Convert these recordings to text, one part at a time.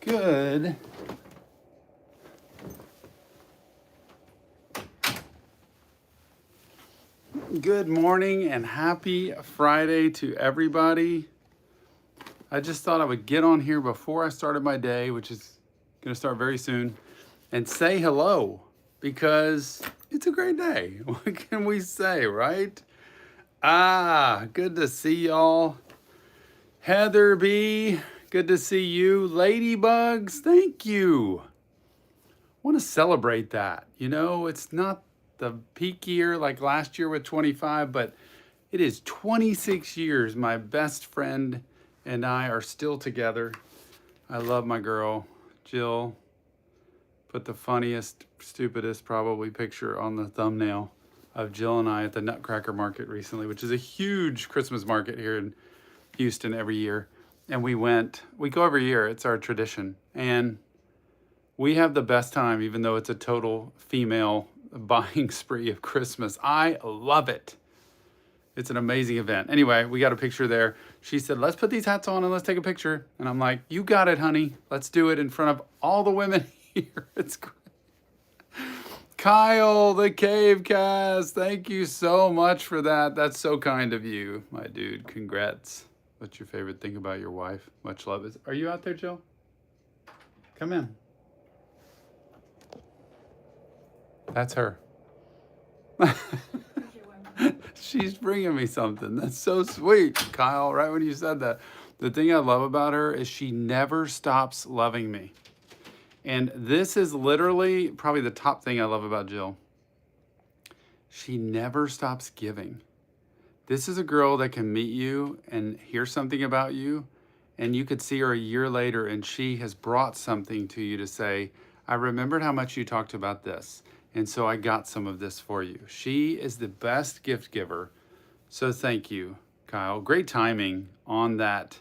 Good. Good morning and happy Friday to everybody. I just thought I would get on here before I started my day, which is going to start very soon, and say hello because it's a great day. What can we say, right? Good to see y'all. Heather B, good to see you. Ladybugs, thank you. I want to celebrate that. You know, it's not the peak year like last year with 25, but it is 26 years. My best friend and I are still together. I love my girl, Jill. Put the funniest, stupidest probably picture on the thumbnail of Jill and I at the Nutcracker Market recently, which is a huge Christmas market here in Houston every year. And we go every year. It's our tradition. And we have the best time, even though it's a total female buying spree of Christmas. I love it. It's an amazing event. Anyway, we got a picture there. She said, let's put these hats on and let's take a picture. And I'm like, you got it, honey. Let's do it in front of all the women here. It's great. Kyle, the Cave Cast, thank you so much for that. That's so kind of you, my dude. Congrats. What's your favorite thing about your wife? Much love. Are you out there, Jill? Come in. That's her. She's bringing me something. That's so sweet, Kyle, right when you said that. The thing I love about her is she never stops loving me. And this is literally probably the top thing I love about Jill. She never stops giving. This is a girl that can meet you and hear something about you, and you could see her a year later and she has brought something to you to say, I remembered how much you talked about this, and so I got some of this for you. She is the best gift giver. So thank you, Kyle. Great timing on that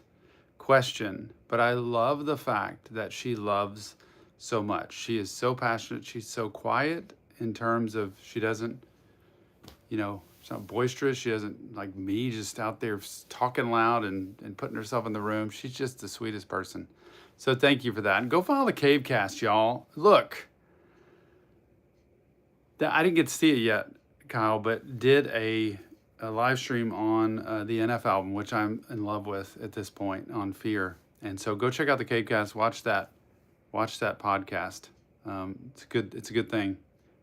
question, but I love the fact that she loves so much. She is so passionate. She's so quiet in terms of she doesn't, she's not boisterous. She doesn't like me just out there talking loud and putting herself in the room. She's just the sweetest person. So thank you for that. And go follow the Cave Cast, y'all. Look, I didn't get to see it yet, Kyle, but did a live stream on the NF album, which I'm in love with at this point, on Fear. And so go check out the Cave Cast. Watch that podcast. It's a good thing.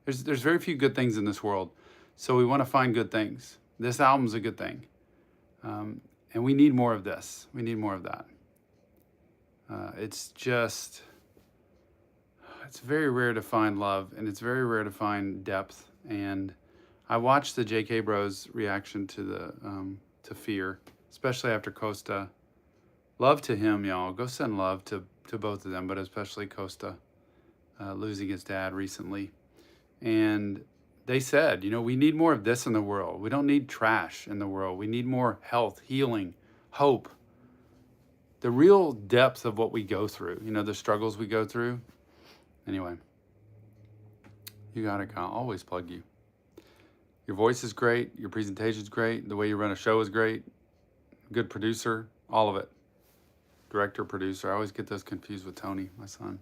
There's very few good things in this world, so we want to find good things. This album's a good thing, and we need more of this. We need more of that. It's very rare to find love, and it's very rare to find depth. And I watched the JK Bros reaction to Fear, especially after Costa. Love to him, y'all. Go send love to both of them, but especially Costa losing his dad recently. And they said, we need more of this in the world. We don't need trash in the world. We need more health, healing, hope. The real depth of what we go through, the struggles we go through. Anyway, you got it, Kyle. Always plug you. Your voice is great. Your presentation is great. The way you run a show is great. Good producer, all of it. Director, producer. I always get those confused with Tony, my son.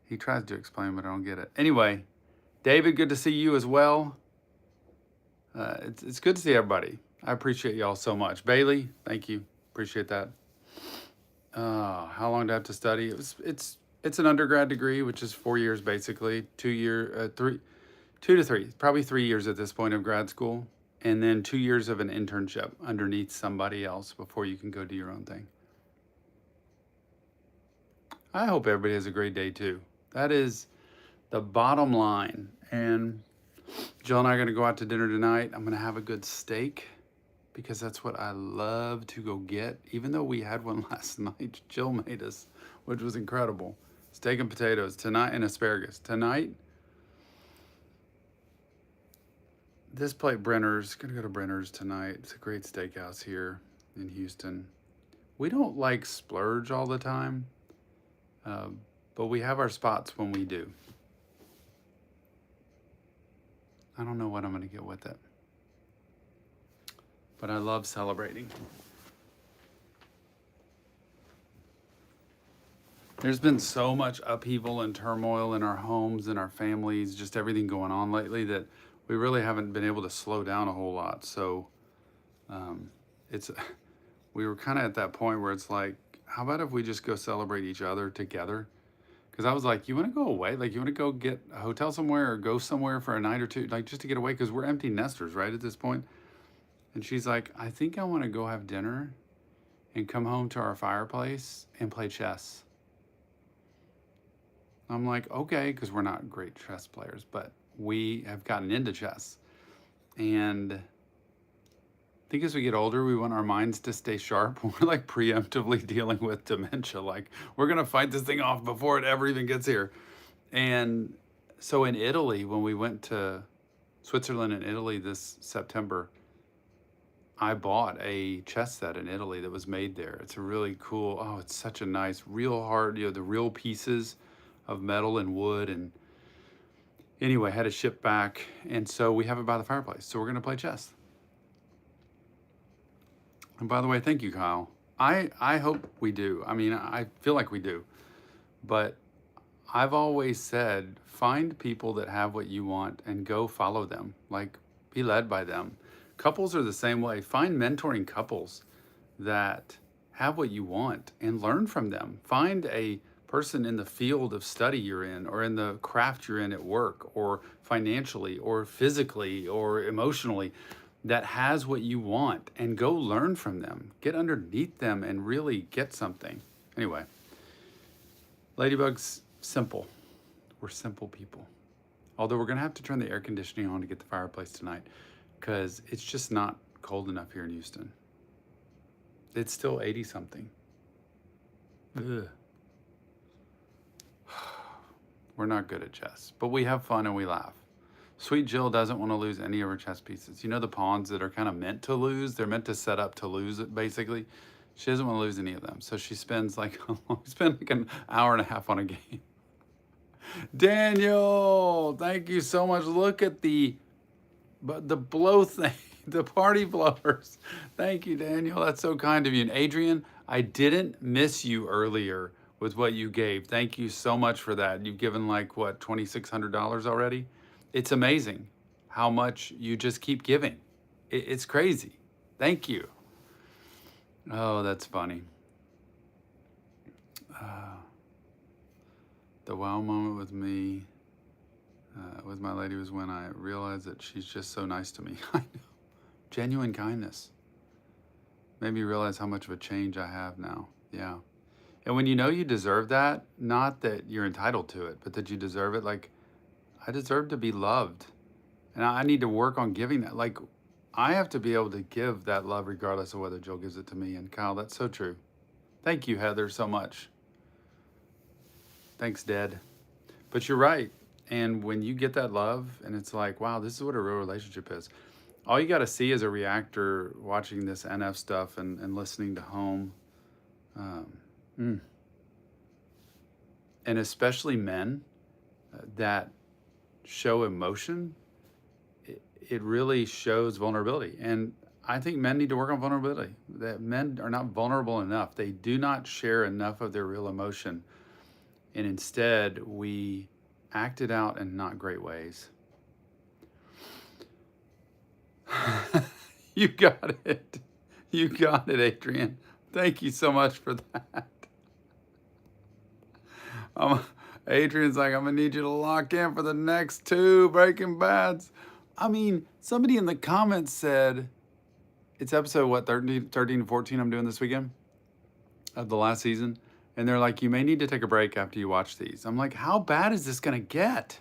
He tries to explain, but I don't get it. Anyway, David, good to see you as well. It's good to see everybody. I appreciate y'all so much. Bailey, thank you. Appreciate that. How long do I have to study? It's an undergrad degree, which is 4 years basically. 2 to 3, probably 3 years at this point of grad school, and then 2 years of an internship underneath somebody else before you can go do your own thing. I hope everybody has a great day too. That is the bottom line. And Jill and I are going to go out to dinner tonight. I'm going to have a good steak because that's what I love to go get. Even though we had one last night, Jill made us, which was incredible. Steak and potatoes tonight, and asparagus. Tonight, this plate, Brenner's. Going to go to Brenner's tonight. It's a great steakhouse here in Houston. We don't like splurge all the time. But we have our spots when we do. I don't know what I'm going to get with it. But I love celebrating. There's been so much upheaval and turmoil in our homes and our families, just everything going on lately that we really haven't been able to slow down a whole lot. So it's we were kind of at that point where it's like, how about if we just go celebrate each other together? Because I was like, you want to go away? Like, you want to go get a hotel somewhere or go somewhere for a night or two, like just to get away? Because we're empty nesters, right, at this point. And she's like, I think I want to go have dinner and come home to our fireplace and play chess. I'm like, okay, because we're not great chess players, but we have gotten into chess. And I think as we get older, we want our minds to stay sharp. We're like preemptively dealing with dementia. Like, we're going to fight this thing off before it ever even gets here. And so in Italy, when we went to Switzerland and Italy this September, I bought a chess set in Italy that was made there. It's a really cool, oh, it's such a nice, real hard, the real pieces of metal and wood. And anyway, had it shipped back. And so we have it by the fireplace. So we're going to play chess. And by the way, thank you, Kyle. I hope we do. I mean, I feel like we do. But I've always said, find people that have what you want and go follow them. Like, be led by them. Couples are the same way. Find mentoring couples that have what you want and learn from them. Find a person in the field of study you're in, or in the craft you're in at work, or financially, or physically, or emotionally, that has what you want, and go learn from them. Get underneath them and really get something. Anyway, Ladybug's simple. We're simple people. Although we're gonna have to turn the air conditioning on to get the fireplace tonight, because it's just not cold enough here in Houston. It's still 80 something. Ugh. We're not good at chess, but we have fun and we laugh. Sweet Jill doesn't want to lose any of her chess pieces. You know, the pawns that are kind of meant to lose, they're meant to set up to lose it, basically. She doesn't want to lose any of them. So she spends like, an hour and a half on a game. Daniel, thank you so much. Look at the blow thing, the party blowers. Thank you, Daniel. That's so kind of you. And Adrian, I didn't miss you earlier with what you gave. Thank you so much for that. You've given like, what, $2,600 already? It's amazing how much you just keep giving. It's crazy. Thank you. Oh, that's funny. The wow moment with me, with my lady, was when I realized that she's just so nice to me. I know. Genuine kindness. Made me realize how much of a change I have now. Yeah. And when you know you deserve that, not that you're entitled to it, but that you deserve it, like, I deserve to be loved. And I need to work on giving that. Like, I have to be able to give that love regardless of whether Jill gives it to me. And Kyle, that's so true. Thank you, Heather, so much. Thanks, Dad. But you're right. And when you get that love and it's like, wow, this is what a real relationship is. All you got to see as a reactor watching this NF stuff and listening to Home, and especially men that show emotion, it really shows vulnerability. And I think men need to work on vulnerability. That men are not vulnerable enough. They do not share enough of their real emotion. And instead, we act it out in not great ways. You got it. You got it, Adrian. Thank you so much for that. Adrian's like, I'm gonna need you to lock in for the next 2 Breaking Bads. I mean, somebody in the comments said, it's episode, what, 13 to 14 I'm doing this weekend of the last season. And they're like, you may need to take a break after you watch these. I'm like, how bad is this gonna get?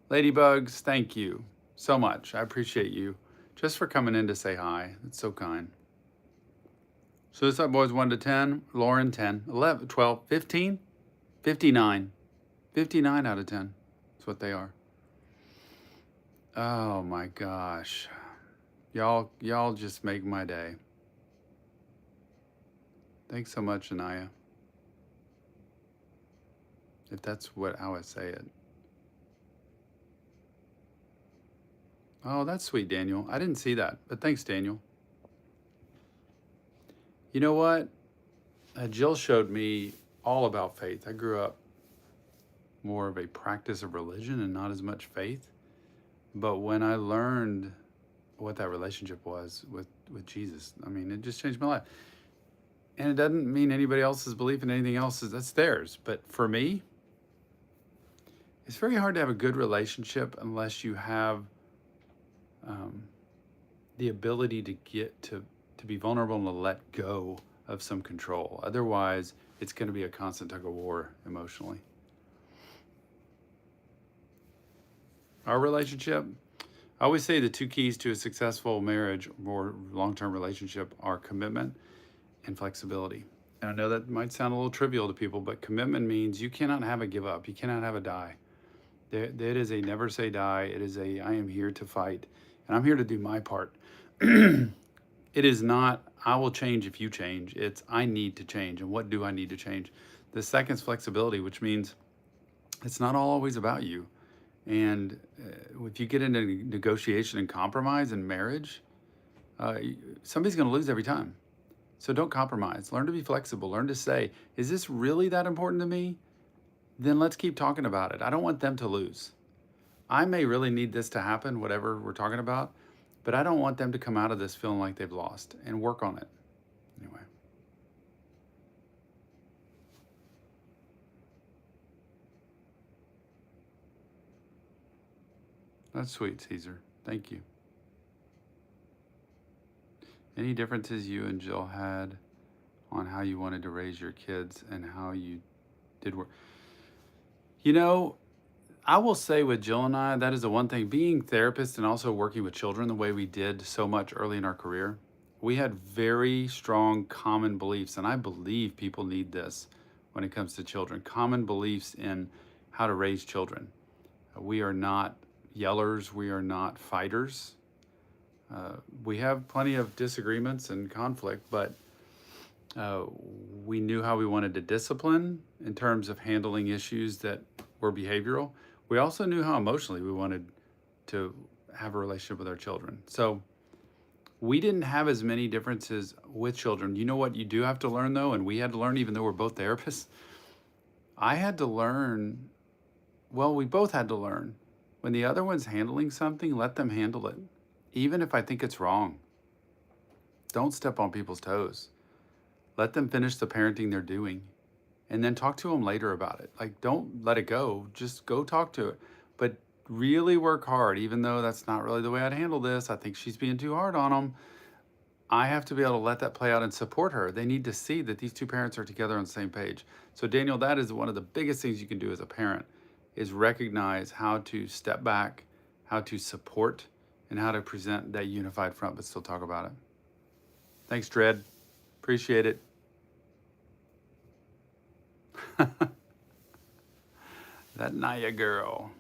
Ladybugs, thank you so much. I appreciate you just for coming in to say hi. It's so kind. Suicide Boys 1 to 10, Lauren 10, 11, 12, 15, 59. 59 out of 10. That's what they are. Oh my gosh. Y'all just make my day. Thanks so much, Anaya. If that's how I say it. Oh, that's sweet, Daniel. I didn't see that, but thanks, Daniel. You know what? Jill showed me all about faith. I grew up more of a practice of religion and not as much faith. But when I learned what that relationship was with Jesus, I mean, it just changed my life. And it doesn't mean anybody else's belief in anything else that's theirs. But for me, it's very hard to have a good relationship unless you have the ability to get to be vulnerable and to let go of some control. Otherwise, it's going to be a constant tug of war emotionally. Our relationship, I always say the two keys to a successful marriage or long-term relationship are commitment and flexibility. And I know that might sound a little trivial to people, but commitment means you cannot have a give up. You cannot have a die. It is a never say die. It is a I am here to fight, and I'm here to do my part. It is not I will change if you change. It's I need to change, and what do I need to change? The second is flexibility, which means it's not always about you. And if you get into negotiation and compromise in marriage, somebody's going to lose every time. So don't compromise. Learn to be flexible. Learn to say, is this really that important to me? Then let's keep talking about it. I don't want them to lose. I may really need this to happen, whatever we're talking about, but I don't want them to come out of this feeling like they've lost, and work on it. Anyway. That's sweet, Caesar. Thank you. Any differences you and Jill had on how you wanted to raise your kids and how you did work? You know, I will say with Jill and I, that is the one thing, being therapists and also working with children the way we did so much early in our career, we had very strong common beliefs, and I believe people need this when it comes to children, common beliefs in how to raise children. We are not yellers, we are not fighters. We have plenty of disagreements and conflict, but we knew how we wanted to discipline in terms of handling issues that were behavioral. We also knew how emotionally we wanted to have a relationship with our children. So we didn't have as many differences with children. You know what you do have to learn though, and we had to learn even though we're both therapists? I had to learn, well, we both had to learn, when the other one's handling something, let them handle it. Even if I think it's wrong. Don't step on people's toes. Let them finish the parenting they're doing. And then talk to them later about it. Like, don't let it go. Just go talk to it. But really work hard, even though that's not really the way I'd handle this. I think she's being too hard on them. I have to be able to let that play out and support her. They need to see that these two parents are together on the same page. So Daniel, that is one of the biggest things you can do as a parent, is recognize how to step back, how to support, and how to present that unified front, but still talk about it. Thanks, Dredd. Appreciate it. That Naya girl.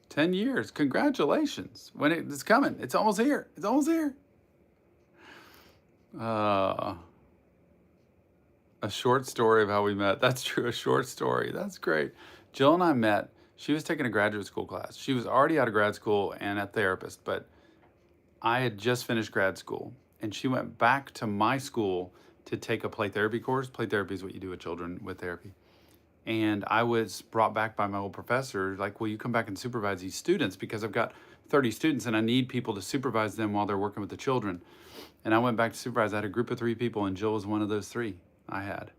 10 years. Congratulations. When it's coming. It's almost here. It's almost here. A short story of how we met. That's true. A short story. That's great. Jill and I met. She was taking a graduate school class. She was already out of grad school and a therapist, but I had just finished grad school, and she went back to my school to take a play therapy course. Play therapy is what you do with children with therapy. And I was brought back by my old professor, like, will you come back and supervise these students? Because I've got 30 students and I need people to supervise them while they're working with the children. And I went back to supervise. I had a group of 3 people, and Jill was one of those 3 I had.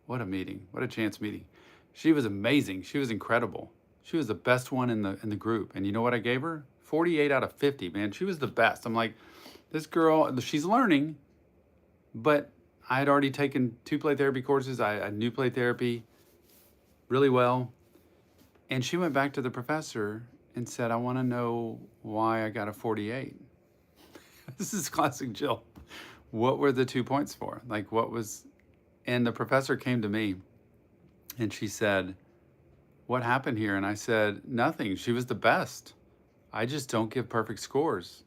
What a meeting. What a chance meeting. She was amazing. She was incredible. She was the best one in the group. And you know what I gave her? 48 out of 50, man. She was the best. I'm like, this girl, she's learning, but I had already taken 2 play therapy courses. I knew play therapy really well. And she went back to the professor and said, I want to know why I got a 48. This is classic Jill. What were the 2 points for? Like, what was... And the professor came to me and she said, what happened here? And I said, nothing. She was the best. I just don't give perfect scores.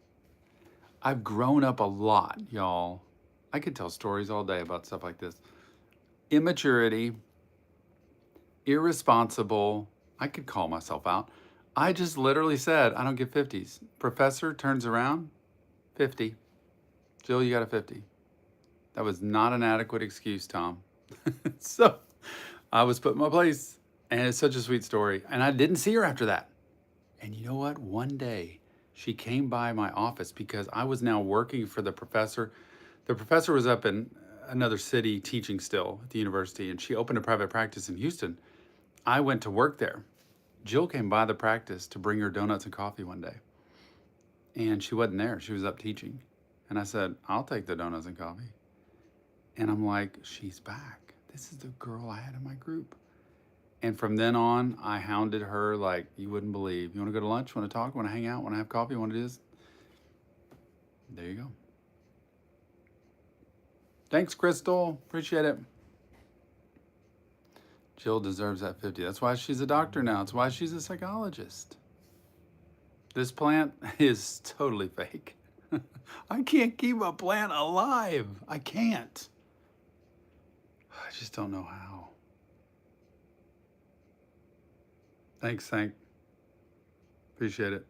I've grown up a lot, y'all. I could tell stories all day about stuff like this. Immaturity, irresponsible. I could call myself out. I just literally said, I don't give 50s. Professor turns around, 50. Jill, you got a 50. That was not an adequate excuse, Tom. So I was put in my place, and it's such a sweet story. And I didn't see her after that. And you know what? One day she came by my office because I was now working for the professor. The professor was up in another city teaching still at the university, and she opened a private practice in Houston. I went to work there. Jill came by the practice to bring her donuts and coffee one day. And she wasn't there. She was up teaching. And I said, I'll take the donuts and coffee. And I'm like, she's back. This is the girl I had in my group. And from then on, I hounded her like you wouldn't believe. You want to go to lunch? Want to talk? Want to hang out? Want to have coffee? Want to do this? There you go. Thanks, Crystal. Appreciate it. Jill deserves that 50. That's why she's a doctor now. That's why she's a psychologist. This plant is totally fake. I can't keep a plant alive. I can't. I just don't know how. Thanks, Hank. Appreciate it.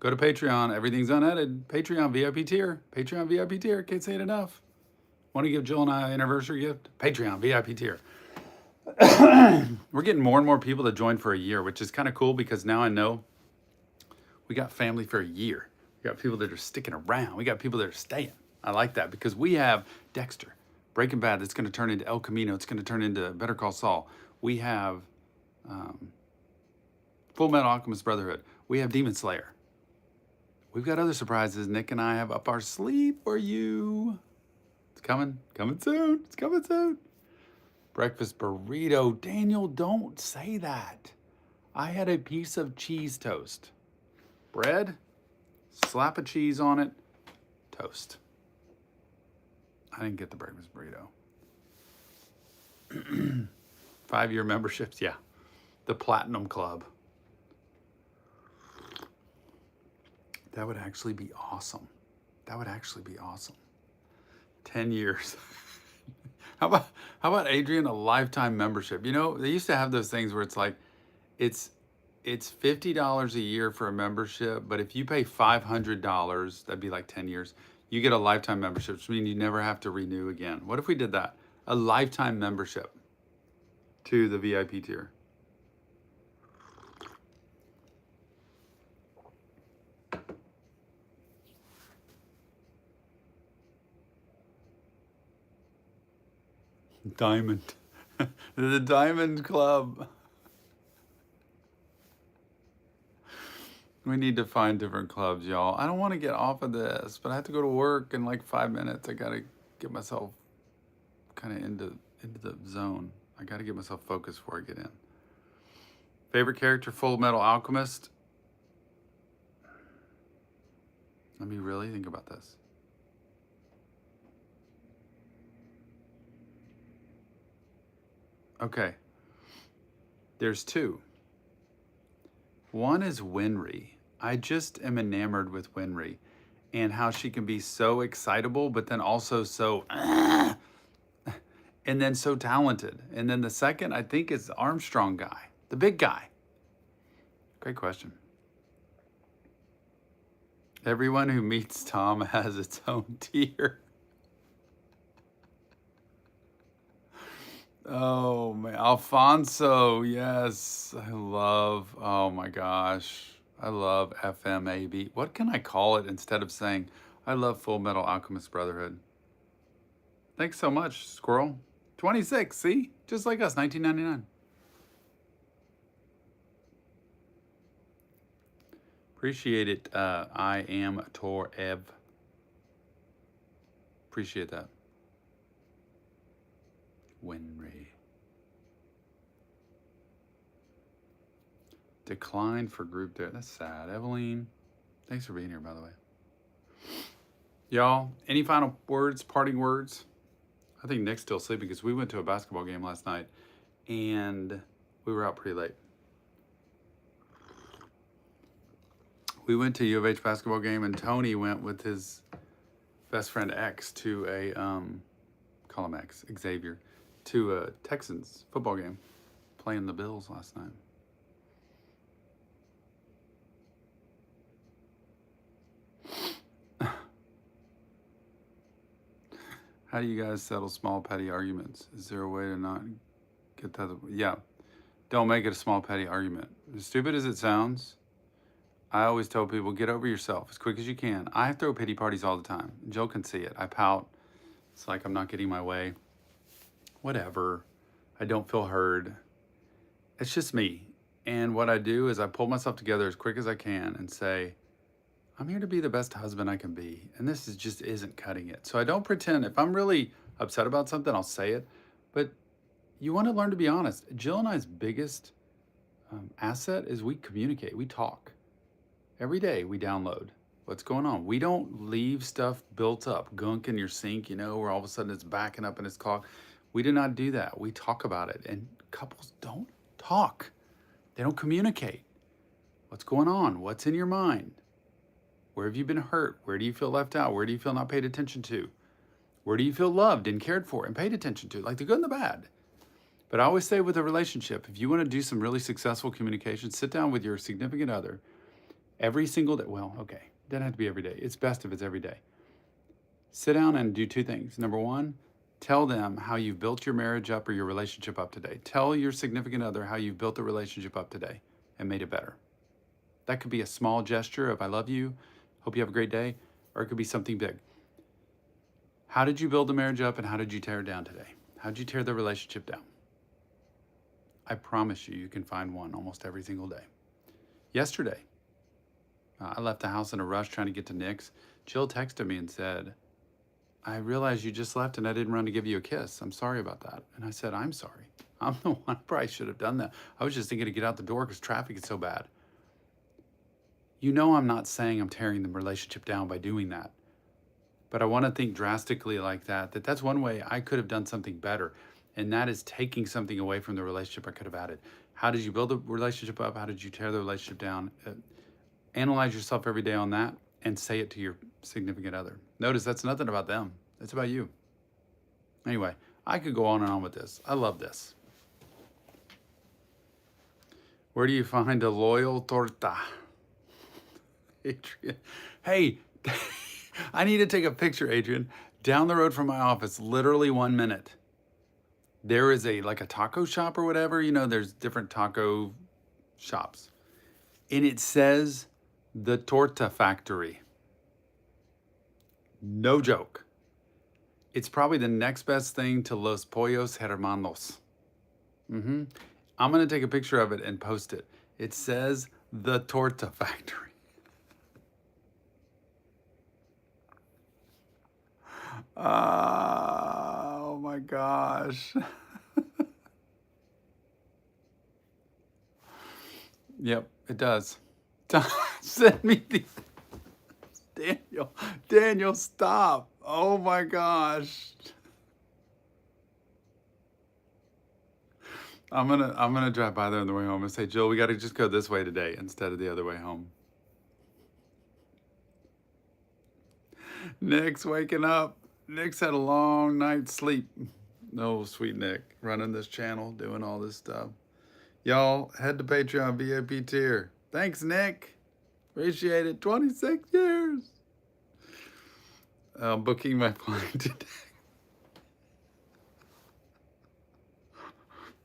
Go to Patreon. Everything's unedited. Patreon VIP tier. Patreon VIP tier. Can't say it enough. Want to give Jill and I an anniversary gift? Patreon VIP tier. We're getting more and more people to join for a year, which is kind of cool because now I know we got family for a year. We got people that are sticking around. We got people that are staying. I like that because we have Dexter, Breaking Bad, that's going to turn into El Camino. It's going to turn into Better Call Saul. We have Full Metal Alchemist Brotherhood. We have Demon Slayer. We've got other surprises Nick and I have up our sleeve for you. It's coming soon. It's coming soon. Breakfast burrito. Daniel, don't say that. I had a piece of cheese toast. Bread, slap of cheese on it, toast. I didn't get the breakfast burrito. 5-year memberships, yeah. The Platinum Club. That would actually be awesome. That would actually be awesome. 10 years. How about Adrian, a lifetime membership? You know, they used to have those things where it's like, it's $50 a year for a membership, but if you pay $500, that'd be like 10 years, you get a lifetime membership, which means you never have to renew again. What if we did that? A lifetime membership to the VIP tier. Diamond. The Diamond Club. We need to find different clubs, y'all. I don't want to get off of this, but I have to go to work in like 5 minutes. I got to get myself kind of into the zone. I got to get myself focused before I get in. Favorite character, Full Metal Alchemist? Let me really think about this. Okay. There's two. One is Winry. I just am enamored with Winry and how she can be so excitable, but then also so, and then so talented. And then the second, I think, is the Armstrong guy, the big guy. Great question. Everyone who meets Tom has its own tier. Oh man, Alfonso, yes. Oh my gosh. I love FMAB. What can I call it instead of saying, I love Full Metal Alchemist Brotherhood? Thanks so much, Squirrel. 26, see? Just like us, 1999. Appreciate it, I am Tor Ev. Appreciate that. Winry. Declined for group there. That's sad. Eveline, thanks for being here, by the way. Y'all, any final words, parting words? I think Nick's still sleeping because we went to a basketball game last night and we were out pretty late. We went to U of H basketball game and Tony went with his best friend X to a, call him X, Xavier, to a Texans football game, playing the Bills last night. How do you guys settle small petty arguments? Is there a way to not get that? Yeah, don't make it a small petty argument. As stupid as it sounds, I always tell people, get over yourself as quick as you can. I throw pity parties all the time. Jill can see it. I pout. It's like I'm not getting my way. Whatever. I don't feel heard. It's just me. And what I do is I pull myself together as quick as I can and say, I'm here to be the best husband I can be. And this just isn't cutting it. So I don't pretend. If I'm really upset about something, I'll say it. But you want to learn to be honest. Jill and I's biggest asset is we communicate. We talk. Every day we download what's going on. We don't leave stuff built up, gunk in your sink, where all of a sudden it's backing up and it's clogged. We do not do that. We talk about it. And couples don't talk. They don't communicate. What's going on? What's in your mind? Where have you been hurt? Where do you feel left out? Where do you feel not paid attention to? Where do you feel loved and cared for and paid attention to? Like the good and the bad. But I always say with a relationship, if you want to do some really successful communication, sit down with your significant other every single day. Well, okay, it doesn't have to be every day. It's best if it's every day. Sit down and do two things. Number one, tell them how you've built your marriage up or your relationship up today. Tell your significant other how you've built the relationship up today and made it better. That could be a small gesture of I love you, hope you have a great day, or it could be something big. How did you build the marriage up and how did you tear it down today? How did you tear the relationship down? I promise you, you can find one almost every single day. Yesterday, I left the house in a rush trying to get to Nick's. Jill texted me and said, I realized you just left and I didn't run to give you a kiss. I'm sorry about that. And I said, I'm sorry. I'm the one. I probably should have done that. I was just thinking to get out the door because traffic is so bad. I'm not saying I'm tearing the relationship down by doing that. But I want to think drastically like that's one way I could have done something better. And that is taking something away from the relationship I could have added. How did you build the relationship up? How did you tear the relationship down? Analyze yourself every day on that and say it to your significant other. Notice that's nothing about them. It's about you. Anyway, I could go on and on with this. I love this. Where do you find a loyal torta? Adrian. Hey, I need to take a picture, Adrian. Down the road from my office, literally 1 minute. There is a taco shop or whatever. There's different taco shops. And it says the Torta Factory. No joke. It's probably the next best thing to Los Pollos Hermanos. I'm going to take a picture of it and post it. It says the Torta Factory. Oh my gosh. Yep, it does. Send me these. Daniel, stop. Oh my gosh. I'm gonna drive by there on the way home and say, Jill, we gotta just go this way today instead of the other way home. Nick's waking up. Nick's had a long night's sleep. No, sweet Nick, running this channel, doing all this stuff. Y'all, head to Patreon VIP tier. Thanks, Nick. Appreciate it. 26 years. Booking my flight today.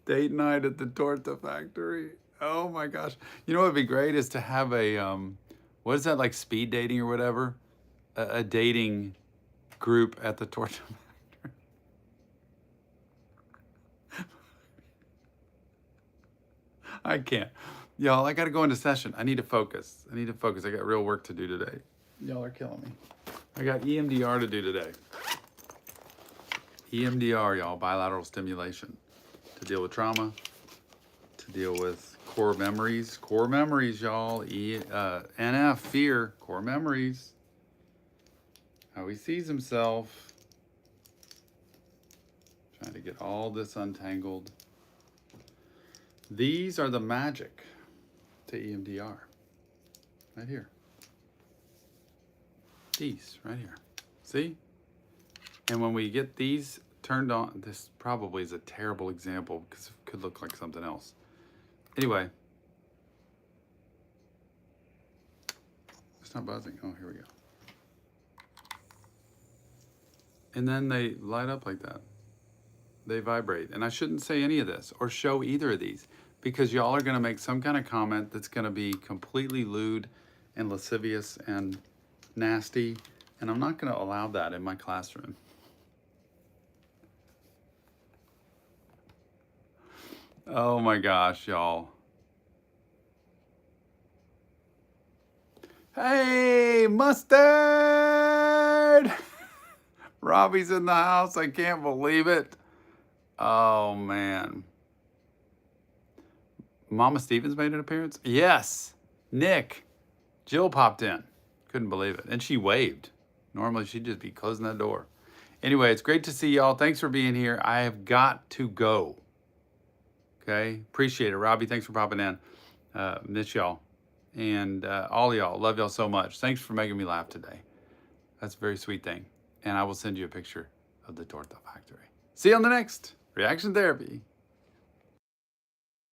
Date night at the Torta Factory. Oh my gosh. You know what would be great is to have a, what is that, like speed dating or whatever? A dating group at the Torta Factory. I can't. Y'all, I got to go into session. I need to focus. I got real work to do today. Y'all are killing me. I got EMDR to do today. EMDR, y'all, bilateral stimulation. To deal with trauma, to deal with core memories. Core memories, y'all. NF, fear, core memories. How he sees himself. Trying to get all this untangled. These are the magic to EMDR. Right here. These, right here. See? And when we get these turned on, this probably is a terrible example because it could look like something else. Anyway. It's not buzzing. Oh, here we go. And then they light up like that. They vibrate. And I shouldn't say any of this or show either of these because y'all are going to make some kind of comment that's going to be completely lewd and lascivious and nasty. And I'm not going to allow that in my classroom. Oh my gosh, y'all. Hey, Mustard! Robbie's in the house. I can't believe it. Oh, man. Mama Stevens made an appearance? Yes. Nick. Jill popped in. Couldn't believe it. And she waved. Normally, she'd just be closing that door. Anyway, it's great to see y'all. Thanks for being here. I have got to go. Okay? Appreciate it. Robbie, thanks for popping in. Miss y'all. And all y'all. Love y'all so much. Thanks for making me laugh today. That's a very sweet thing. And I will send you a picture of the Torta factory. See you on the next Reaction Therapy.